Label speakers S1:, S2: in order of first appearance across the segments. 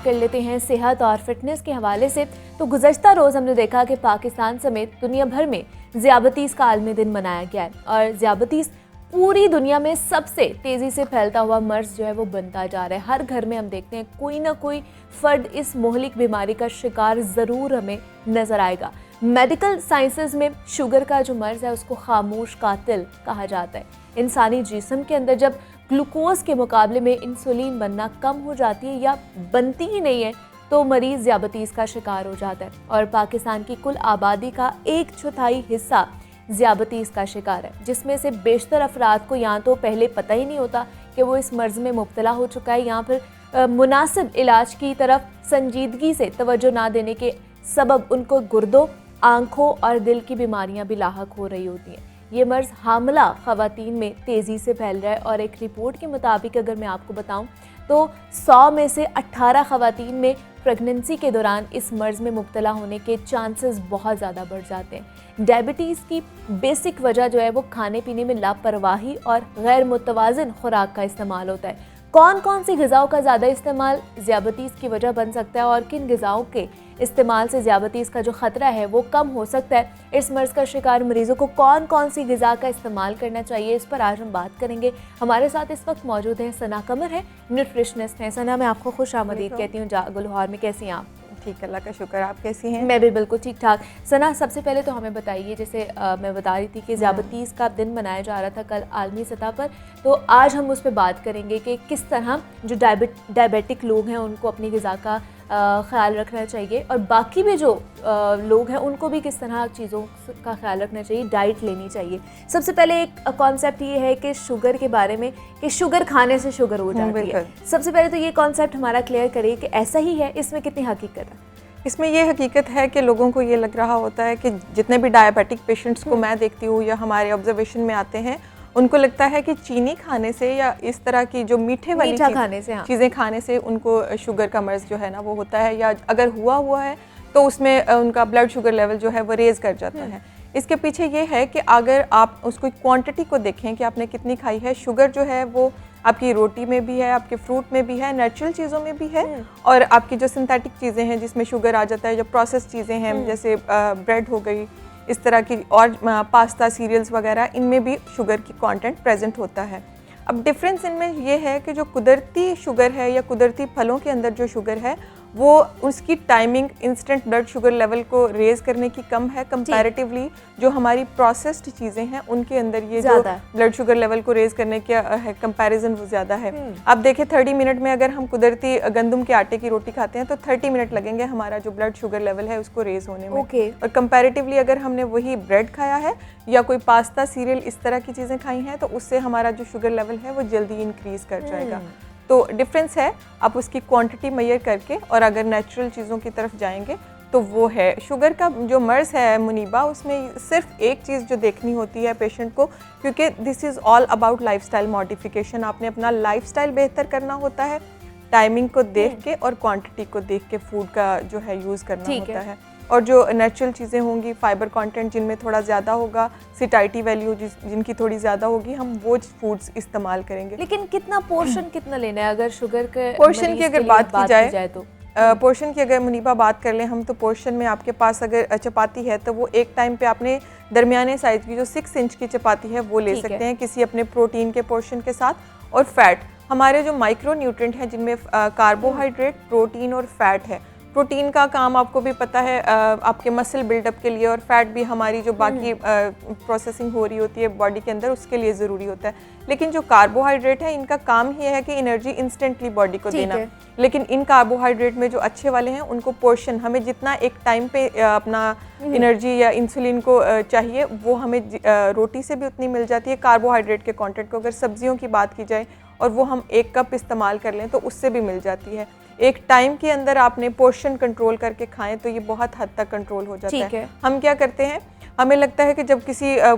S1: कर लेते हैं सेहत और फिटनेस के हवाले से। तो गुज़श्ता रोज़ हमने देखा कि पाकिस्तान समेत दुनिया भर में ज़ियाबतीस का आलमी दिन मनाया गया है और ज़ियाबतीस पूरी दुनिया में सबसे तेज़ी से फैलता हुआ मर्ज़ जो है वो बनता जा रहा है। हर घर में हम देखते हैं कोई ना कोई फ़र्द इस मोहलिक बीमारी का शिकार ज़रूर हमें नज़र आएगा। मेडिकल साइंसेज में शुगर का जो मर्ज़ है उसको खामोश कातिल कहा जाता है। इंसानी जिस्म के अंदर जब ग्लूकोज के मुकाबले में इंसुलिन बनना कम हो जाती है या बनती ही नहीं है तो मरीज़ ज़ियाबतीस का शिकार हो जाता है और पाकिस्तान की कुल आबादी का 1/4 हिस्सा ज़ियाबतीस का शिकार है, जिसमें से बेशतर अफराद को या तो पहले पता ही नहीं होता कि वो इस मर्ज़ में मुब्तला हो चुका है या फिर मुनासिब इलाज की तरफ संजीदगी से तवज्जो ना देने के सबब उनको गुर्दों, आँखों और दिल की बीमारियां भी लाहक हो रही होती हैं। ये मर्ज़ हामला ख़वातीन में तेज़ी से फैल रहा है और एक रिपोर्ट के मुताबिक अगर मैं आपको बताऊं तो 100 में से 18 ख़वातीन में प्रेगनेंसी के दौरान इस मर्ज़ में मुब्तला होने के चांसेस बहुत ज़्यादा बढ़ जाते हैं। डायबिटीज़ की बेसिक वजह जो है वो खाने पीने में लापरवाही और गैर मुतवाज़िन खुराक का इस्तेमाल होता है। कौन कौन सी ग़िज़ाओं का ज़्यादा इस्तेमाल ज़ियाबतीस की वजह बन सकता है और किन ग़िज़ाओं के इस्तेमाल से ज़ियाबतीस का जो ख़तरा है वो कम हो सकता है। इस मर्ज़ का शिकार मरीज़ों को कौन कौन सी ग़िज़ा का इस्तेमाल करना चाहिए, इस पर आज हम बात करेंगे। हमारे साथ इस वक्त मौजूद हैं सना कमर है, न्यूट्रिशनिस्ट हैं। सना, मैं आपको खुश आमदीद कहती हूँ गुलहार में। कैसी हैं आप?
S2: ठीक, अल्लाह का शुक्र। आप कैसी हैं?
S1: मैं भी बिल्कुल ठीक ठाक। सना, सबसे पहले तो हमें बताइए, जैसे मैं बता रही थी कि ज़ियाबतीस का दिन मनाया जा रहा था कल आलमी सतह पर, तो आज हम उस पर बात करेंगे कि किस तरह जो डायबिटिक लोग हैं उनको अपनी ग़िज़ा का ख्याल रखना चाहिए और बाकी भी जो लोग हैं उनको भी किस तरह चीज़ों का ख्याल रखना चाहिए, डाइट लेनी चाहिए। सबसे पहले एक कॉन्सेप्ट ये है कि शुगर के बारे में कि शुगर खाने से शुगर हो जाती है। सबसे पहले तो ये कॉन्सेप्ट हमारा क्लियर करिए कि ऐसा ही है, इसमें कितनी हकीकत है?
S2: इसमें ये हकीकत है कि लोगों को ये लग रहा होता है कि जितने भी डायबिटिक पेशेंट्स को मैं देखती हूँ या हमारे ऑब्जर्वेशन में आते हैं, उनको लगता है कि चीनी खाने से या इस तरह की जो मीठे वाली चीज़ें खाने से उनको शुगर का मर्ज़ जो है ना वो होता है, या अगर हुआ है तो उसमें उनका ब्लड शुगर लेवल जो है वो रेज़ कर जाता है। इसके पीछे ये है कि अगर आप उसको क्वांटिटी को देखें कि आपने कितनी खाई है, शुगर जो है वो आपकी रोटी में भी है, आपके फ्रूट में भी है, नेचुरल चीज़ों में भी है, और आपकी जो सिंथेटिक चीज़ें हैं जिसमें शुगर आ जाता है, जो प्रोसेस चीज़ें हैं जैसे ब्रेड हो गई, इस तरह की, और पास्ता, सीरियल्स वगैरह, इनमें भी शुगर की कंटेंट प्रेजेंट होता है। अब डिफरेंस इनमें ये है कि जो कुदरती शुगर है या कुदरती फलों के अंदर जो शुगर है वो उसकी timing instant blood sugar level को रेज करने की कम है कंपैरेटिवली जो हमारी प्रोसेस्ड चीज़ें हैं उनके अंदर ये जो ब्लड शुगर लेवल को रेज करने के कंपैरिजन वो ज़्यादा है। आप देखें 30 मिनट में अगर हम कुदरती गंदम के आटे की रोटी खाते हैं तो 30 मिनट लगेंगे हमारा जो ब्लड शुगर लेवल है उसको रेज होने में। और कंपैरेटिवली अगर हमने वही ब्रेड खाया है या कोई पास्ता, सीरियल, इस तरह की चीज़ें खाई हैं तो उससे हमारा जो शुगर लेवल है वो जल्दी इंक्रीज़ कर जाएगा। तो डिफरेंस है, आप उसकी क्वांटिटी मेजर करके और अगर नेचुरल चीज़ों की तरफ जाएंगे तो वो है। शुगर का जो मर्ज़ है मुनीबा, उसमें सिर्फ एक चीज़ जो देखनी होती है पेशेंट को, क्योंकि this is all about lifestyle modification. आपने अपना लाइफस्टाइल बेहतर करना होता है, टाइमिंग को देख के और क्वांटिटी को देख के फूड का जो है यूज़ करना होता है। और जो नेचुरल चीज़ें होंगी, फाइबर कंटेंट जिनमें थोड़ा ज़्यादा होगा, सिटाइटी वैल्यू जिनकी थोड़ी ज़्यादा होगी, हम वो फूड्स इस्तेमाल करेंगे।
S1: लेकिन कितना पोर्शन कितना लेना है अगर शुगर के
S2: पोर्शन की अगर बात की जाए तो पोर्शन की अगर मुनीबा बात कर लें हम, तो पोर्शन में आपके पास अगर चपाती है तो वो एक टाइम पे आपने दरमियाने साइज़ की जो 6 इंच की चपाती है वो ले सकते हैं किसी अपने प्रोटीन के पोर्शन के साथ। और फैट, हमारे जो माइक्रो न्यूट्रिएंट हैं जिनमें कार्बोहाइड्रेट, प्रोटीन और फैट है। प्रोटीन का काम आपको भी पता है आपके मसल बिल्डअप के लिए, और फैट भी हमारी जो बाकी प्रोसेसिंग हो रही होती है बॉडी के अंदर उसके लिए ज़रूरी होता है। लेकिन जो कार्बोहाइड्रेट है इनका काम ही है कि एनर्जी इंस्टेंटली बॉडी को देना। लेकिन इन कार्बोहाइड्रेट में जो अच्छे वाले हैं उनको पोर्शन, हमें जितना एक टाइम पे अपना एनर्जी या इंसुलिन को चाहिए वो हमें रोटी से भी उतनी मिल जाती है। कार्बोहाइड्रेट के कंटेंट को अगर सब्जियों की बात की जाए और वो हम 1 कप इस्तेमाल कर लें तो उससे भी मिल जाती है। एक टाइम के अंदर आपने पोर्शन कंट्रोल करके खाएं तो ये बहुत हद तक कंट्रोल हो जाता है। हम क्या करते हैं, हमें लगता है कि जब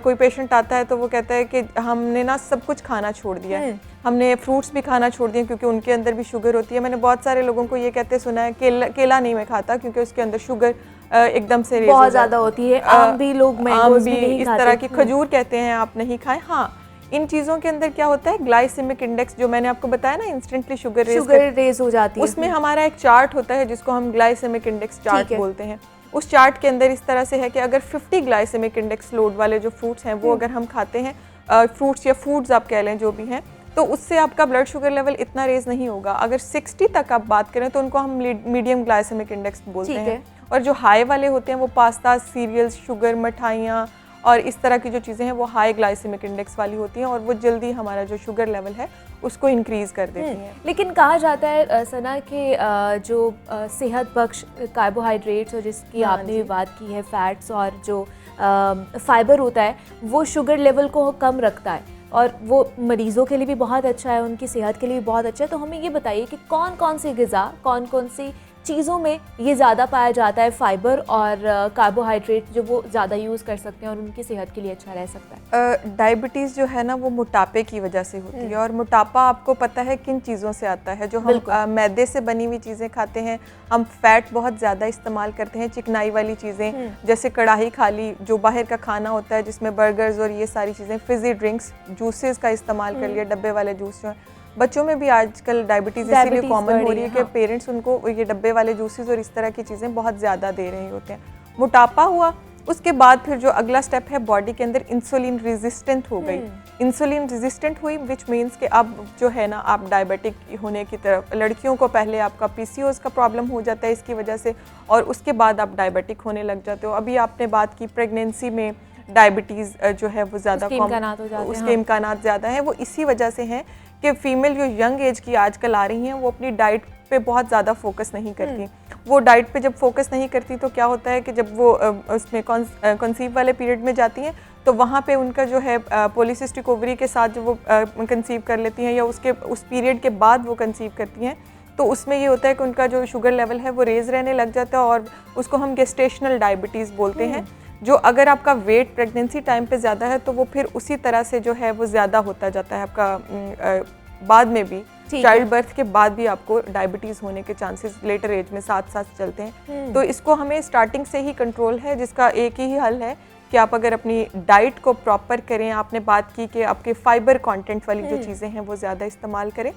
S2: कोई पेशेंट आता है तो वो कहता है कि हमने ना सब कुछ खाना छोड़ दिया है, हमने फ्रूट्स भी खाना छोड़ दिए क्योंकि उनके अंदर भी शुगर होती है। मैंने बहुत सारे लोगों को ये कहते सुना है केला नहीं मैं खाता क्योंकि उसके अंदर शुगर एकदम से
S1: बहुत ज़्यादा होती है। आम भी लोग मैंगोज़ भी नहीं
S2: इस तरह की, खजूर कहते हैं आप नहीं खाएं। हाँ, इन चीज़ों के अंदर क्या होता है, ग्लाइसेमिक इंडेक्स जो मैंने आपको बताया ना, इंस्टेंटली शुगर
S1: रेज हो जाती है,
S2: उसमें हमारा एक चार्ट होता है जिसको हम ग्लाइसेमिक इंडेक्स चार्ट बोलते हैं। उस चार्ट के अंदर इस तरह से है कि अगर 50 ग्लाइसेमिक इंडेक्स लोड वाले जो फ्रूट्स हैं वो अगर हम खाते हैं, फ्रूट्स या फूड्स आप कह लें जो भी हैं, तो उससे आपका ब्लड शुगर लेवल इतना रेज नहीं होगा। अगर 60 तक आप बात करें तो उनको हम मीडियम ग्लाइसेमिक इंडेक्स बोलते हैं। और जो हाई वाले होते हैं वो पास्ता, सीरियल्स, शुगर, मिठाइयाँ और इस तरह की जो चीज़ें हैं वो हाई ग्लाइसेमिक इंडेक्स वाली होती हैं और वो जल्दी हमारा जो शुगर लेवल है उसको इंक्रीज़ कर देती हैं।
S1: लेकिन कहा जाता है सना कि जो सेहत बख्श कार्बोहाइड्रेट्स और जिसकी आपने भी बात की है, फैट्स और जो फाइबर होता है वो शुगर लेवल को कम रखता है और वो मरीज़ों के लिए भी बहुत अच्छा है, उनकी सेहत के लिए भी बहुत अच्छा है। तो हमें ये बताइए कि कौन कौन सी ग़िज़ा, कौन कौन सी चीज़ों में ये ज़्यादा पाया जाता है, फाइबर और कार्बोहाइड्रेट जो वो ज़्यादा यूज़ कर सकते हैं और उनकी सेहत के लिए अच्छा रह सकता है?
S2: डायबिटीज़ जो है ना वो मोटापे की वजह से होती है और मोटापा आपको पता है किन चीज़ों से आता है, जो हम मैदे से बनी हुई चीज़ें खाते हैं, हम फैट बहुत ज़्यादा इस्तेमाल करते हैं, चिकनाई वाली चीज़ें जैसे कढ़ाई खा ली, जो बाहर का खाना होता है जिसमें बर्गर्स और ये सारी चीज़ें, फिज़ी ड्रिंक्स, जूसेस का इस्तेमाल कर लिया, डब्बे वाले जूस जो हैं। बच्चों में भी आजकल डायबिटीज़ इसीलिए कॉमन हो रही है कि पेरेंट्स उनको ये डब्बे वाले जूसेस और इस तरह की चीज़ें बहुत ज़्यादा दे रहे होते हैं। मोटापा हुआ, उसके बाद फिर जो अगला स्टेप है बॉडी के अंदर इंसुलिन रेजिस्टेंट हो गई। इंसुलिन रेजिस्टेंट हुई विच मीन्स कि अब जो है ना आप डायबिटिक होने की तरफ, लड़कियों को पहले आपका पीसीओएस का प्रॉब्लम हो जाता है इसकी वजह से और उसके बाद आप डायबिटिक होने लग जाते हो। अभी आपने बात की प्रेगनेंसी में डायबिटीज़ जो है वो ज़्यादा उसके इम्कानात ज़्यादा हैं, वो इसी वजह से हैं कि फ़ीमेल जो यंग एज की आजकल आ रही हैं वो अपनी डाइट पे बहुत ज़्यादा फोकस नहीं करती। वो डाइट पे जब फोकस नहीं करती तो क्या होता है कि जब वो उसमें कंसीव वाले पीरियड में जाती हैं तो वहाँ पे उनका जो है पॉलीसिस्टिक ओवरी के साथ जो वो कंसीव कर लेती हैं या उस पीरियड के बाद वो कंसीव करती हैं, तो उसमें ये होता है कि उनका जो शुगर लेवल है वो रेज़ रहने लग जाता है और उसको हम गेस्टेशनल डायबिटीज़ बोलते हैं। जो अगर आपका वेट प्रेगनेंसी टाइम पे ज़्यादा है तो वो फिर उसी तरह से जो है वो ज़्यादा होता जाता है आपका बाद में भी, चाइल्ड बर्थ के बाद भी आपको डायबिटीज़ होने के चांसेस लेटर एज में साथ साथ चलते हैं। तो इसको हमें स्टार्टिंग से ही कंट्रोल है, जिसका एक ही हल है कि आप अगर अपनी डाइट को प्रॉपर करें। आपने बात की कि आपके फाइबर कंटेंट वाली जो चीज़ें हैं वो ज़्यादा इस्तेमाल करें।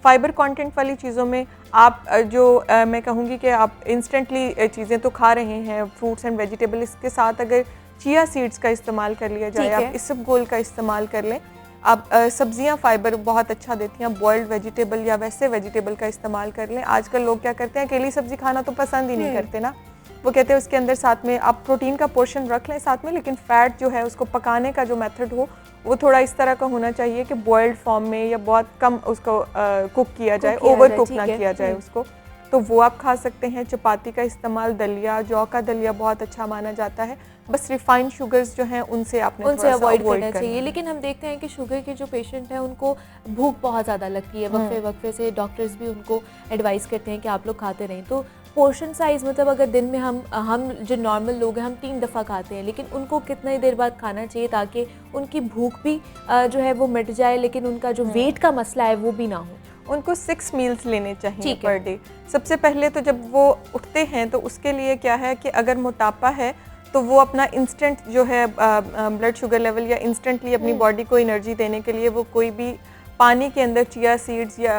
S2: फाइबर कंटेंट वाली चीज़ों में आप जो मैं कहूँगी कि आप इंस्टेंटली चीज़ें तो खा रहे हैं, फ्रूट्स एंड वेजिटेबल, इसके साथ अगर चिया सीड्स का इस्तेमाल कर लिया जाए, आप इसबगोल का इस्तेमाल कर लें। आप सब्जियां फाइबर बहुत अच्छा देती हैं, बॉइल्ड वेजिटेबल या वैसे वेजिटेबल का इस्तेमाल कर लें। आजकल लोग क्या करते हैं, अकेली सब्जी खाना तो पसंद ही नहीं करते ना, वो कहते हैं उसके अंदर साथ में आप प्रोटीन का पोर्शन रख लें साथ में, लेकिन फ़ैट जो है उसको पकाने का जो मेथड हो वो थोड़ा इस तरह का होना चाहिए कि बॉइल्ड फॉर्म में या बहुत कम उसको कुक किया जाए, ओवर कुक ना किया जाए उसको, तो वो आप खा सकते हैं। चपाती का इस्तेमाल, दलिया, जौ का दलिया बहुत अच्छा माना जाता है। बस रिफाइंड शुगर्स जो हैं उनसे अवॉइड करना चाहिए।
S1: लेकिन हम देखते हैं कि शुगर के जो पेशेंट हैं उनको भूख बहुत ज़्यादा लगती है, वक्फे वक्फे से डॉक्टर्स भी उनको एडवाइस करते हैं कि आप लोग खाते रहें। तो पोर्शन साइज़ मतलब अगर दिन में हम जो नॉर्मल लोग हैं हम 3 दफ़ा खाते हैं, लेकिन उनको कितनी देर बाद खाना चाहिए ताकि उनकी भूख भी जो है वो मिट जाए, लेकिन उनका जो वेट का मसला है वो भी ना हो?
S2: उनको 6 मील्स लेने चाहिए पर डे। सबसे पहले तो जब वो उठते हैं तो उसके लिए क्या है कि अगर मोटापा है तो वो अपना इंस्टेंट जो है ब्लड शुगर लेवल या इंस्टेंटली अपनी बॉडी को एनर्जी देने के लिए वो कोई भी पानी के अंदर चिया सीड्स या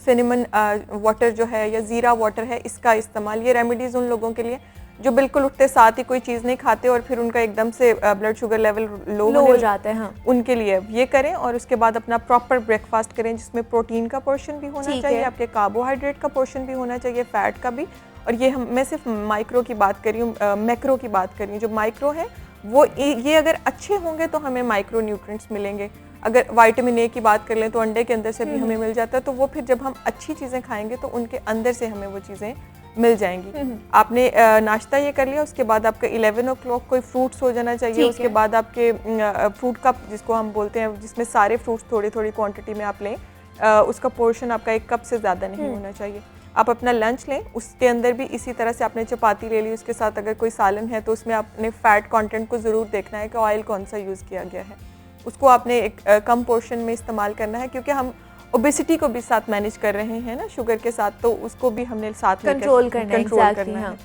S2: सिनेमन वाटर जो है या ज़ीरा वाटर है, इसका इस्तेमाल, ये रेमेडीज़ उन लोगों के लिए जो बिल्कुल उठते साथ ही कोई चीज़ नहीं खाते और फिर उनका एकदम से ब्लड शुगर लेवल लो
S1: हो जाता है। हाँ।
S2: उनके लिए ये करें और उसके बाद अपना प्रॉपर ब्रेकफास्ट करें जिसमें प्रोटीन का पोर्शन भी होना चाहिए, आपके कार्बोहाइड्रेट का पोर्शन भी होना चाहिए, फैट का भी। और ये मैं सिर्फ माइक्रो की बात कर रही हूँ, मैक्रो की बात कर रही हूँ। जो माइक्रो है वो ये अगर अच्छे होंगे तो हमें माइक्रो न्यूट्रिएंट्स मिलेंगे। अगर विटामिन ए की बात कर लें तो अंडे के अंदर से भी हमें मिल जाता है, तो वो फिर जब हम अच्छी चीज़ें खाएंगे तो उनके अंदर से हमें वो चीज़ें मिल जाएंगी। आपने नाश्ता ये कर लिया, उसके बाद आपका 11 o'clock कोई फ्रूट्स हो जाना चाहिए। उसके बाद आपके फ्रूट कप जिसको हम बोलते हैं, जिसमें सारे फ्रूट्स थोड़ी थोड़ी क्वांटिटी में आप लें, उसका पोर्शन आपका 1 कप से ज़्यादा नहीं होना चाहिए। आप अपना लंच लें, उसके अंदर भी इसी तरह से आपने चपाती ले ली, उसके साथ अगर कोई सालन है तो उसमें आपने फ़ैट कंटेंट को ज़रूर देखना है कि ऑयल कौन सा यूज़ किया गया है, उसको आपने एक कम पोर्शन में इस्तेमाल करना है, क्योंकि हम ओबेसिटी को भी साथ मैनेज कर रहे हैं ना शुगर के साथ, तो उसको भी हमने साथ
S1: कंट्रोल करना है।
S2: हाँ।